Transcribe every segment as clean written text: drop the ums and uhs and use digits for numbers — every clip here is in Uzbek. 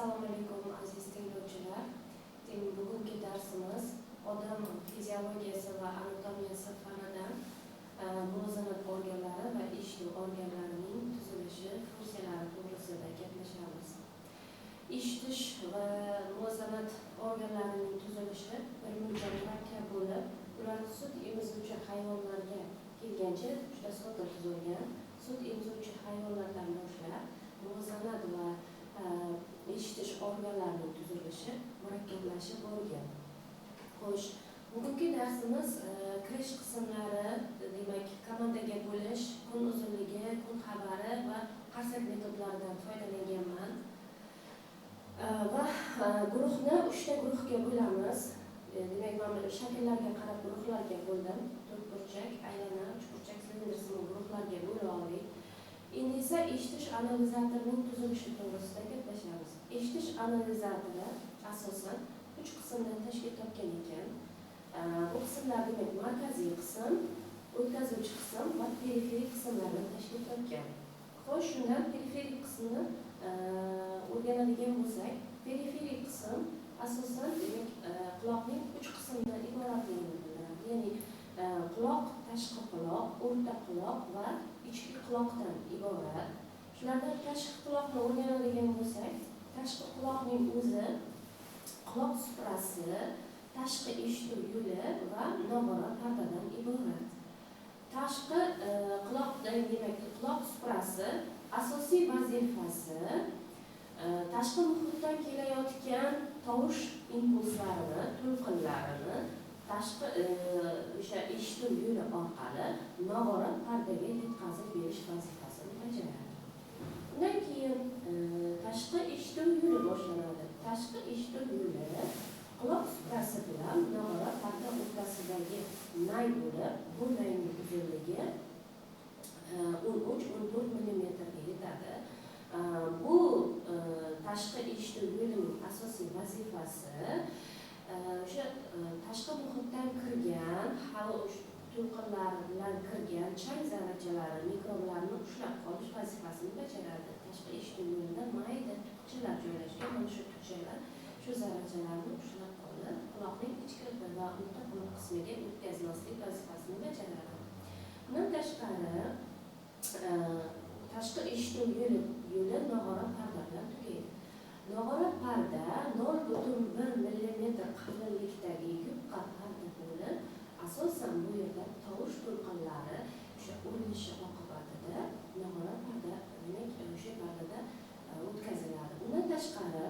Assalomu alaykum aziz tinglovchilar. Bugungi darsimiz odam fiziologiyasi va anatomiyasi fanidan muvozanat organlari va eshituv organlarining tuzilishi, funksiyalari to'g'risida gaplashamiz. Eshitish va muvozanat organlarining tuzilishi birmuncha murakkab bo'lib, ular sut emizuvchi hayvonlarga kelgancha juda sodda tuzilgan. Sut emizuvchi hayvonlardan boshlab muvozanat va eshitish organlarining tuzilishi murakkablashib borgan. Xo'sh, bugungi darsimiz kirish qismlari, demak, komandaga bo'lish, kun uzunligi, kun xabari va qarsak metodlaridan foydalanganman. Va guruhni 3 ta guruhga bo'lamiz. Demak, men shakllarga qarab guruhlarga bo'ldim. To'rtburchak, aylana, uchburchak, silindrsimon guruhlarga bo'lib oldik. Endi esa eshitish analizatorining tuzilishi to'g'risida gaplashamiz. Eshitish analizatori asosan 3 qismdan tashkil topgan ekan. Bu qismlar demak markaziy qism, o'tkazuvchi qism va periferik qismlardan tashkil topgan. Xo'sh, shundan periferik qismni o'rganadigan bo'lsak, periferik qism asosan demak quloqning 3 qismdan iboratligini bildiradi. Ya'ni quloq, tashqi quloq, o'rta quloq va ichki quloqdan iborat. Shulardan tashqi quloqni o'rganadigan bo'lsak, tashqi quloqning o'zi quloq suprasi, tashqi eshituv yo'li va nog'ora pardadan iborat. Tashqi quloqdan demak quloq suprasi asosiy vazifasi tashqi muhitdan kelayotgan tovush impulslarini, to'lqinlarini tashqi o'sha eshituv yo'li orqali nog'ora pardaga yetkazib berish vazifasini bajaradi. Undan keyin tashqi eshituv yo'li boshlanadi. Tashqi eshituv yo'li quloq suprasi bilan nog'ora parda o'rtasidagi nay bo'lib, bu nayning uzunligi 13-14 mm ga yetadi. Bu tashqi eshituv yo'lining asosiy vazifasi o'sha tashqi muhitdan kirgan havo to'lqinlari bilan kirgan chang zarrachalari, mikroblarni ushlab qolish vazifasini bajaradi. Tashqi eshituv yo'lida mayda tupchalar joylashgan, mana shu tupchalar shu zarrachalarni ushlab qolib, quloqning ichki va o'rta quloq qismiga o'tkazmaslik vazifasini bajaradi. Bundan tashqari tashqi eshituv yo'li nog'ora parda bilan tugaydi. Nog'ora parda 0,1 mm qalinlikdagi yupqa parda bo'lib, asosan bu yerda tovush to'lqinlari o'sha urilishi oqibatida nog'ora parda demak o'sha pardada o'tkaziladi. Undan tashqari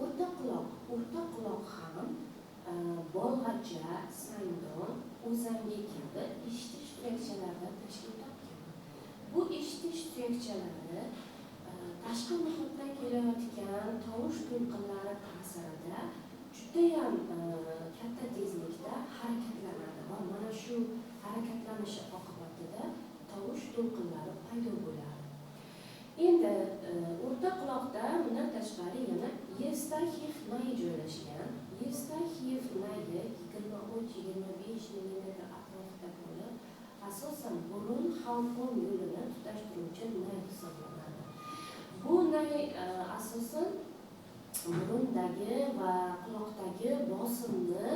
o'rta quloq ham bolg'acha, sandon, o'zangi kabi eshitish suyakchalaridan tashkil topgan. Bu eshitish suyakchalari tashqi muhitdan kelayotgan tovush to'lqinlari ta'sirida judayam katta tezlikda harakatlanadi va mana shu harakatlanishi oqibatida tovush to'lqinlari paydo bo'ladi. Endi o'rta quloqda bundan tashqari yana Yevstaxiyev nayi joylashgan. Yevstaxiyev nayi 23-25 mm atrofida bo'lib, asosan burun halqum yo'lini tutashtiruvchi nay hisoblanadi. Bu nay asosan burundagi va quloqdagi bosimni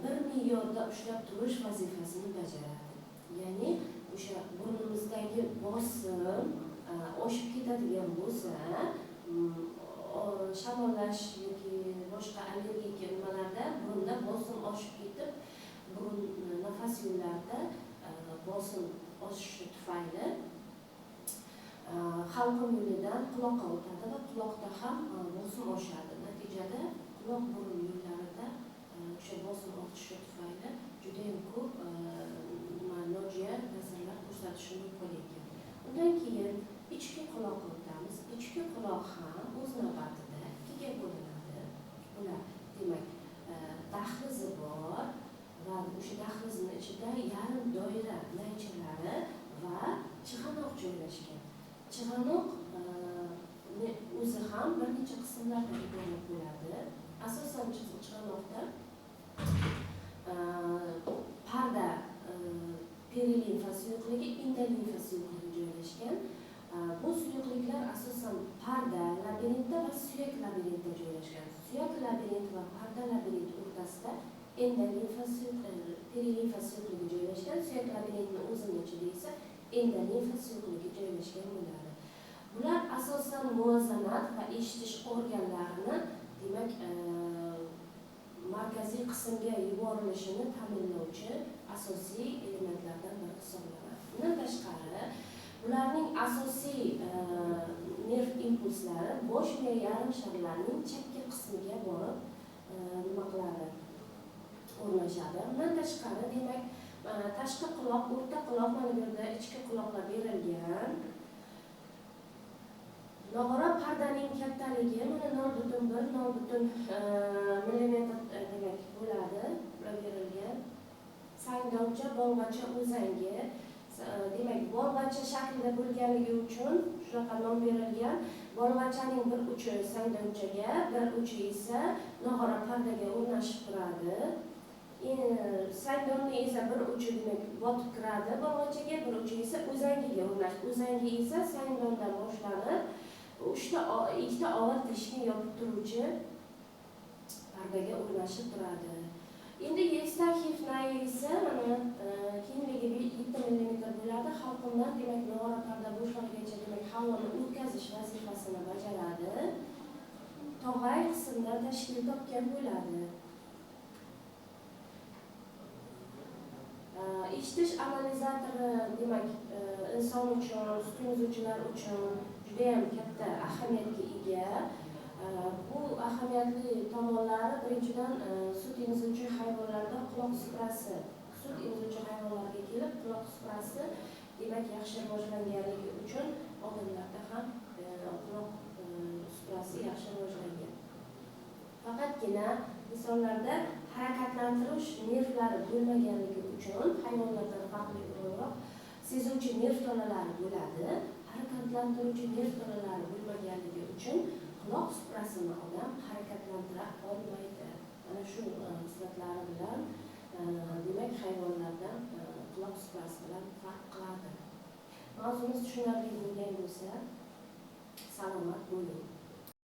bir me'yorda ushlab turish vazifasini bajaradi. Ya'ni o'sha burnimizdagi bosim oshib ketadigan bo'lsa, shamollash yoki boshqa allergik nimalarda burunda bosim oshib ketib, burun nafas yo'llarida bosim oshishi tufayli halqum yo'lidan quloqqa o'tadi va quloqda ham bosim oshadi. Natijada quloq burun yo'llarida o'sha bosim ortishi tufayli juda ham ko'p nojo'ya ta'sirlar ko'rsatishi mumkin ekan. Undan keyin ichki quloqqa o'tamiz. Ichki quloq ham o'z navbatida ikkiga bo'linadi. Ular demak dahlizi bor va o'sha dahlizning ichida yarim doira naychalari va chig'anoq joylashgan. Chig'anoq o'zi ham bir necha qismlardan iborat bo'ladi. Asosan chig'anoqda parda perilimfa suyuqligi, indolimfa suyuqligi joylashgan. Bu suyuqliklar asosan parda, labirintda va suyak labirintida joylashgan. Suyak labirinti va parda labirinti o'rtasida endolimfa perilimfa suyuqligi joylashgan. Suyak labirintining o'zining ichida esa endolimfa suyuqligi joylashgan bo'ladi. Bular asosan muvozanat va eshitish organlarini, demak, markaziy qismga yuborilishini ta'minlovchi asosiy elementlardan biri hisoblanadi. Bundan tashqari, bularning asosiy nerv impulslari bosh miya yarim sharlarining chapki qismiga borib nima qiladi? O'rnashadi. Bundan tashqari, demak, tashqi quloq, o'rta quloq, mana bu yerda ichki quloqlar berilgan. Nog'ora pardaning kattaligi mana 0,1 millimetr demak bo'ladi. Bular berilgan. Sangdoncha, bolg'acha o'zangi, demak, bolg'acha shaklida bo'lganligi uchun shunaqa nom berilgan. Bolg'achaning bir uchi sangdonchaga, bir uchi esa nog'ora pardaga o'rnashib turadi. Sangdonning esa bir uchi demak botib kiradi bolg'achaga, bir uchi esa o'zangiga o'rnashib. O'zangi esa sangdondan boshlanib ikkita og'ir teshikni yopib turuvchi pardaga o'rnashib turadi. Endi Yevstaxiyev nayi esa mana kengligi 7 mm bo'ladi. Halqumdan demak nog'ora parda bo'shlig'igacha demak havoni o'tkazish vazifasini bajaradi. Tog'ay qismdan tashkil topgan bo'ladi. Eshitish analizatori demak inson uchun, sut emizuvchilar uchun juda ham katta ahamiyatga ega. Bu ahamiyatli tomonlari birinchidan sut emizuvchi hayvonlarda quloq suprasi, sut emizuvchi hayvonlarga kelib quloq suprasi demak yaxshi rivojlanganligi uchun odamlarda ham quloq suprasi yaxshi rivojlangan. Faqatgina insonlarda harakatlantirish nervlari bo'lmaganligi uchun hayvonlardan farqli o'laroq sezuvchi nerv tolalari bo'ladi. Harakatlantiruvchi nerv tolalari bo'lmaganligi uchun quloq suprasini odam harakatlantira olmaydi. Mana shu sifatlari bilan demak hayvonlardan quloq suprasi bilan farq qiladi. Mavzumiz tushunarli bo'lgan bo'lsa, salomat bo'ling.